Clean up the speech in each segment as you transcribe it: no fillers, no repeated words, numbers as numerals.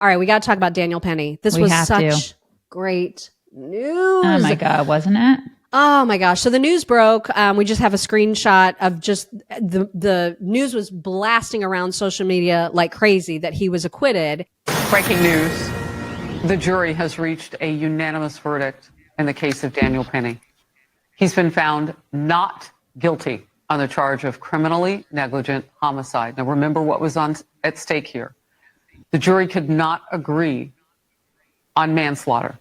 All right, we got to talk about Daniel Penny. This was such great news. Oh my God, wasn't it? Oh my gosh. So the news broke. We just have a screenshot of just the news was blasting around social media like crazy that he was acquitted. Breaking news. The jury has reached a unanimous verdict in the case of Daniel Penny. He's been found not guilty on the charge of criminally negligent homicide. Now remember what was at stake here. The jury could not agree on manslaughter.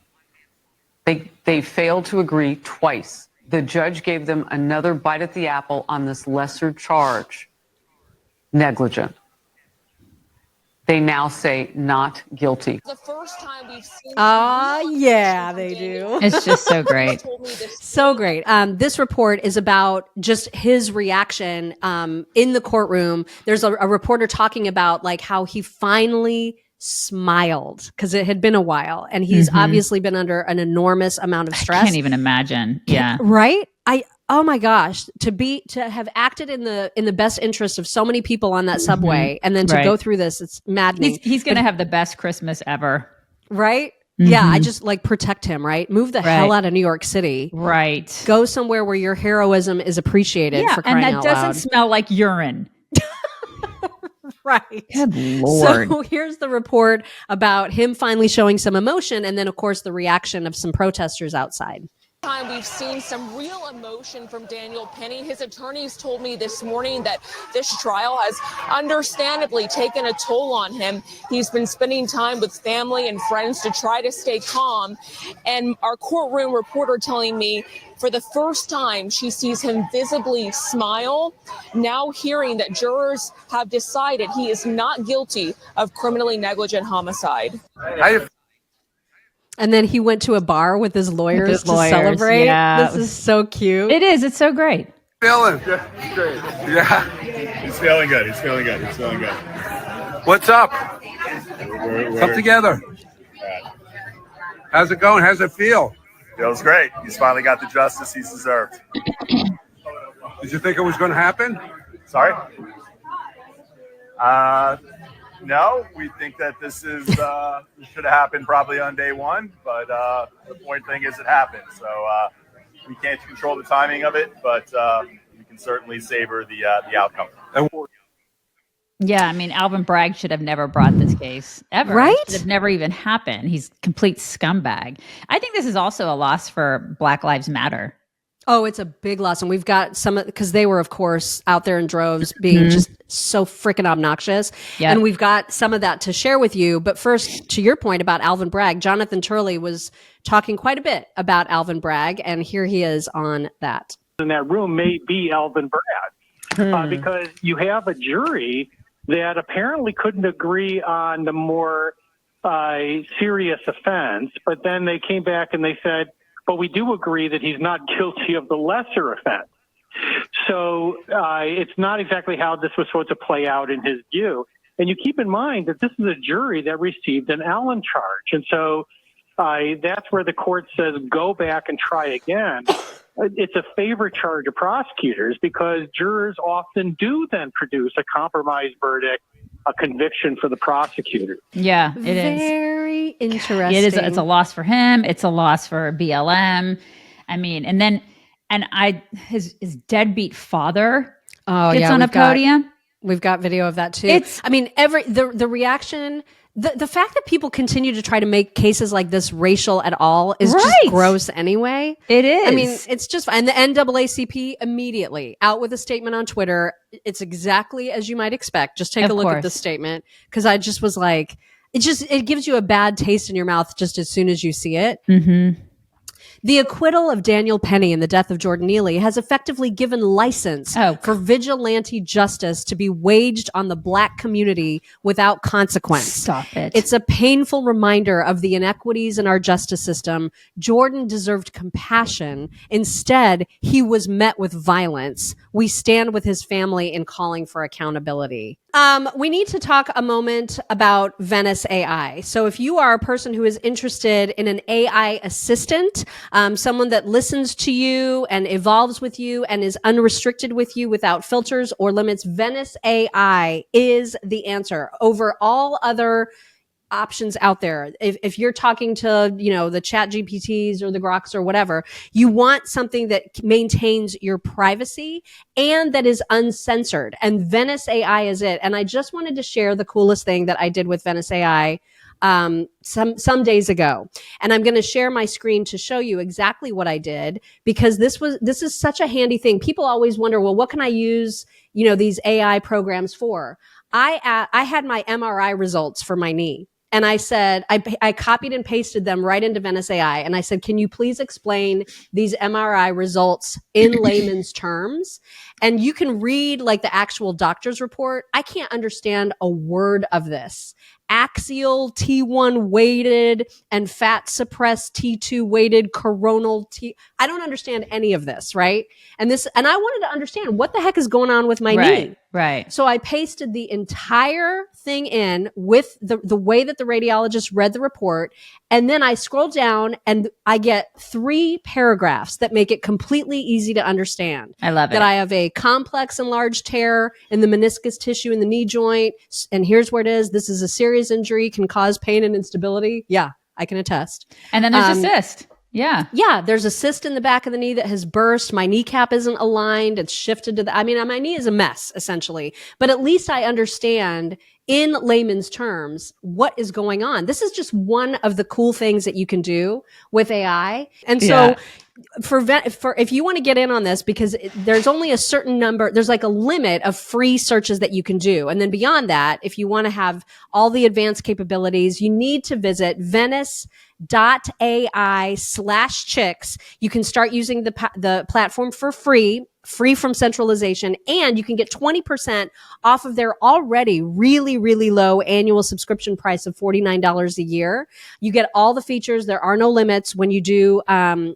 They failed to agree twice. The judge gave them another bite at the apple on this lesser charge, negligent. They now say not guilty. The first time we've seen. Yeah, they do. It's just so great. So great. This report is about just his reaction in the courtroom. There's a reporter talking about like how he finally smiled because it had been a while and he's obviously been under an enormous amount of stress. I can't even imagine. Yeah. Right? Oh my gosh, to have acted in the best interest of so many people on that subway and then to go through this, it's maddening. He's going to have the best Christmas ever. Right? Yeah, I just like protect him, right? Move the hell out of New York City. Right. Go somewhere where your heroism is appreciated for crying out loud. And that doesn't smell like urine. Right. Good Lord. So here's the report about him finally showing some emotion and then, of course, the reaction of some protesters outside. Time we've seen some real emotion from Daniel Penny. His attorneys told me this morning that this trial has understandably taken a toll on him. He's been spending time with family and friends to try to stay calm. And our courtroom reporter telling me for the first time she sees him visibly smile, now hearing that jurors have decided he is not guilty of criminally negligent homicide. And then he went to a bar with his lawyers to celebrate. Yeah, this is so cute. It is. It's so great. Feeling? Yeah, great. Yeah. He's feeling good. He's feeling good. He's feeling good. What's up? We're Come together. How's it going? How's it feel? Feels great. He's finally got the justice he's deserved. Did you think it was going to happen? Sorry? No, we think that this should have happened probably on day one, but the important thing is it happened. So we can't control the timing of it, but we can certainly savor the outcome. Yeah, I mean, Alvin Bragg should have never brought this case ever. Right? It should have never even happened. He's a complete scumbag. I think this is also a loss for Black Lives Matter. Oh, it's a big loss. And we've got because they were, of course, out there in droves being just so freaking obnoxious. Yep. And we've got some of that to share with you. But first, to your point about Alvin Bragg, Jonathan Turley was talking quite a bit about Alvin Bragg. And here he is on that. In that room may be Alvin Bragg because you have a jury that apparently couldn't agree on the more serious offense. But then they came back and they said, but we do agree that he's not guilty of the lesser offense. So it's not exactly how this was supposed to play out in his view. And you keep in mind that this is a jury that received an Allen charge. And so that's where the court says, go back and try again. It's a favorite charge of prosecutors because jurors often do then produce a compromise verdict, a conviction for the prosecutor. Yeah, it is. Very interesting. It is. It's a loss for him. It's a loss for BLM. I mean, his deadbeat father gets on a podium. We've got video of that too. The reaction, the fact that people continue to try to make cases like this racial at all is just gross anyway. It is. I mean, it's just, and the NAACP immediately out with a statement on Twitter. It's exactly as you might expect. Just take a look at the statement. Cause I just was like, it gives you a bad taste in your mouth just as soon as you see it. Mm-hmm. The acquittal of Daniel Penny in the death of Jordan Neely has effectively given license for vigilante justice to be waged on the Black community without consequence. Stop it. It's a painful reminder of the inequities in our justice system. Jordan deserved compassion. Instead, he was met with violence. We stand with his family in calling for accountability. We need to talk a moment about Venice AI. So if you are a person who is interested in an AI assistant, someone that listens to you and evolves with you and is unrestricted with you without filters or limits, Venice AI is the answer over all other options out there. If you're talking to, the chat GPTs or the Groks or whatever, you want something that maintains your privacy and that is uncensored. And Venice AI is it. And I just wanted to share the coolest thing that I did with Venice AI some days ago. And I'm going to share my screen to show you exactly what I did, because this is such a handy thing. People always wonder, well, what can I use, these AI programs for? I had my MRI results for my knee. And I said, I copied and pasted them right into Venice AI. And I said, can you please explain these MRI results in layman's terms? And you can read like the actual doctor's report. I can't understand a word of this. Axial T1 weighted and fat suppressed T2 weighted coronal T. I don't understand any of this, right? And I wanted to understand what the heck is going on with my knee. Right. So I pasted the entire thing in with the way that the radiologist read the report. And then I scroll down and I get 3 paragraphs that make it completely easy to understand. I love it. That I have a complex and large tear in the meniscus tissue in the knee joint. And here's where it is. This is a serious injury, can cause pain and instability. Yeah, I can attest. And then there's a cyst. Yeah. Yeah. There's a cyst in the back of the knee that has burst. My kneecap isn't aligned. It's shifted to my knee is a mess, essentially. But at least I understand in layman's terms what is going on. This is just one of the cool things that you can do with AI. And so for if you want to get in on this, because there's only a certain number, there's like a limit of free searches that you can do. And then beyond that, if you want to have all the advanced capabilities, you need to visit Venice.ai/chicks. You can start using the platform for free from centralization, and you can get 20% off of their already really, really low annual subscription price of $49 a year. You get all the features. There are no limits when you do the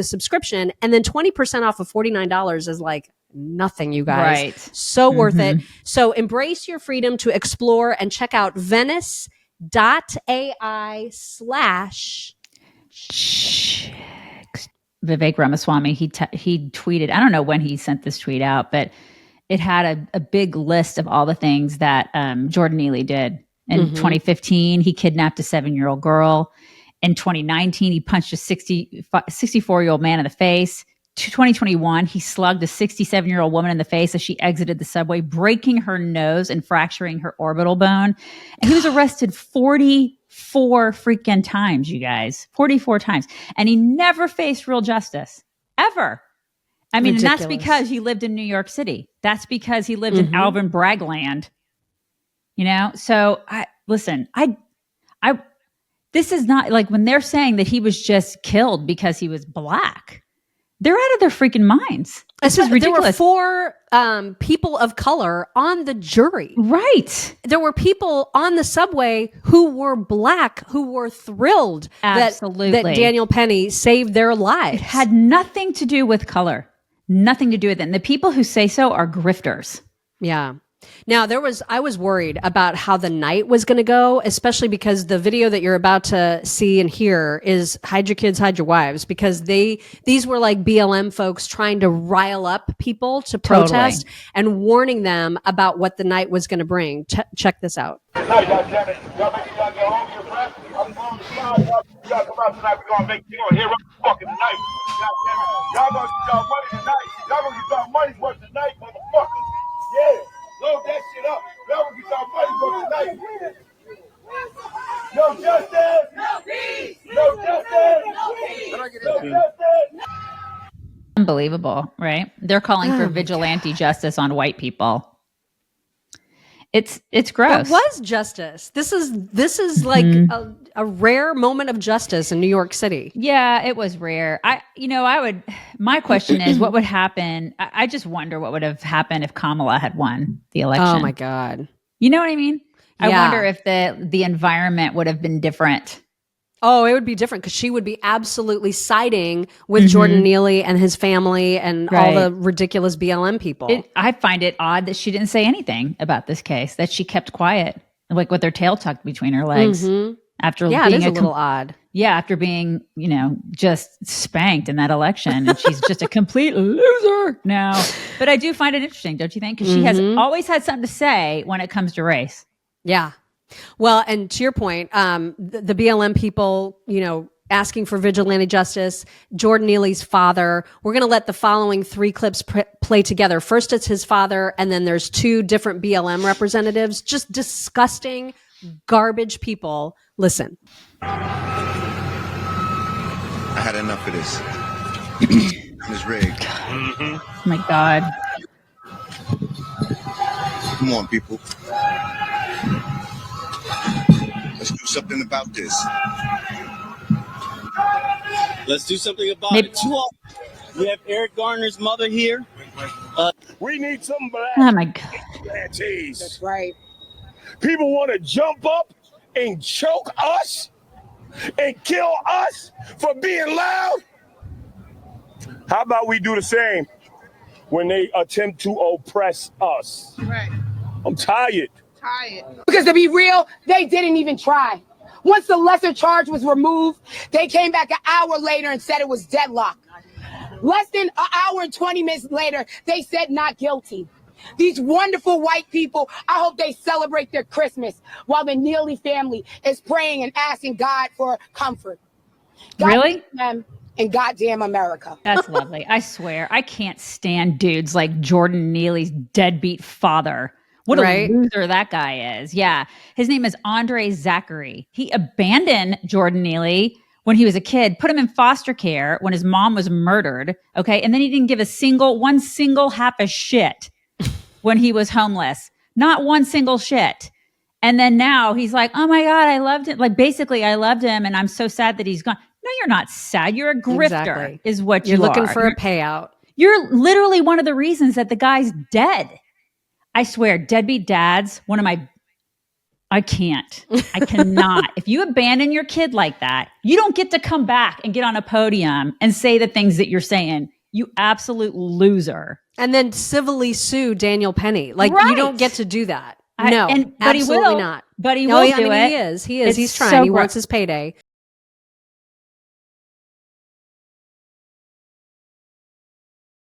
subscription, and then 20% off of $49 is like nothing, you guys. Right. So worth it. So embrace your freedom to explore and check out Venice.ai/chicks. Vivek Ramaswamy, he tweeted, I don't know when he sent this tweet out, but it had a big list of all the things that Jordan Neely did. In 2015, he kidnapped a 7-year-old girl. In 2019, he punched a 64-year-old man in the face. 2021, he slugged a 67-year-old woman in the face as she exited the subway, breaking her nose and fracturing her orbital bone. And he was arrested 44 freaking times, you guys. 44 times. And he never faced real justice. Ever. I mean, Ridiculous. And that's because he lived in New York City. That's because he lived in Alvin Bragg land. So this is not like when they're saying that he was just killed because he was black. They're out of their freaking minds. This is ridiculous. There were 4 people of color on the jury. Right. There were people on the subway who were black, who were thrilled that Daniel Penny saved their lives. It had nothing to do with color. Nothing to do with it. And the people who say so are grifters. Yeah. Now I was worried about how the night was going to go, especially because the video that you're about to see and hear is hide your kids, hide your wives, because these were like BLM folks trying to rile up people to protest and warning them about what the night was going to bring. Check this out. Y'all come out tonight. We're gonna hear us fucking tonight. Y'all gonna get y'all money tonight. Y'all gonna get y'all money's worth tonight, motherfuckers. Yeah. Load that shit up. Y'all gonna get y'all money's worth tonight. No justice. No peace. No justice. No peace. No justice. Unbelievable, right? They're calling for vigilante justice on white people. It's gross. It was justice. This is like a rare moment of justice in New York City. Yeah, it was rare. My question is, what would happen? I just wonder what would have happened if Kamala had won the election. Oh my God. You know what I mean? Yeah. I wonder if the environment would have been different. Oh, it would be different because she would be absolutely siding with Jordan Neely and his family and all the ridiculous BLM people. I find it odd that she didn't say anything about this case, that she kept quiet, like with her tail tucked between her legs. After being it is a little odd. Yeah, after being, just spanked in that election. And she's just a complete loser now. But I do find it interesting, don't you think? Because she has always had something to say when it comes to race. Yeah. Well, and to your point, the BLM people, asking for vigilante justice, Jordan Neely's father. We're going to let the following 3 clips play together. First, it's his father, and then there's 2 different BLM representatives, just disgusting, garbage people. Listen. I had enough of this. Ms. Rigg. Oh my God. Come on, people. Let's do something about this. Let's do something about it. We have Eric Garner's mother here. We need some black Oh my God. vigilantes. That's right. People want to jump up and choke us and kill us for being loud. How about we do the same when they attempt to oppress us? Right. I'm tired. Because to be real, they didn't even try. Once the lesser charge was removed, they came back an hour later and said it was deadlock. Less than an hour and 20 minutes later, they said not guilty. These wonderful white people, I hope they celebrate their Christmas while the Neely family is praying and asking God for comfort. God Really? them and goddamn America. That's lovely. I swear, I can't stand dudes like Jordan Neely's deadbeat father. What a loser that guy is. Yeah. His name is Andre Zachary. He abandoned Jordan Neely when he was a kid, put him in foster care when his mom was murdered. Okay. And then he didn't give one single half a shit when he was homeless. Not one single shit. And then now he's like, oh my God, I loved him. Like, basically, I loved him and I'm so sad that he's gone. No, you're not sad. You're a grifter, is what you're looking are. for a payout. You're literally one of the reasons that the guy's dead. I swear, deadbeat dads, I can't. I cannot. If you abandon your kid like that, you don't get to come back and get on a podium and say the things that you're saying. You absolute loser. And then civilly sue Daniel Penny. Like, you don't get to do that. No, but absolutely he will not. But he will do it. He is. He's trying. So he wants his payday.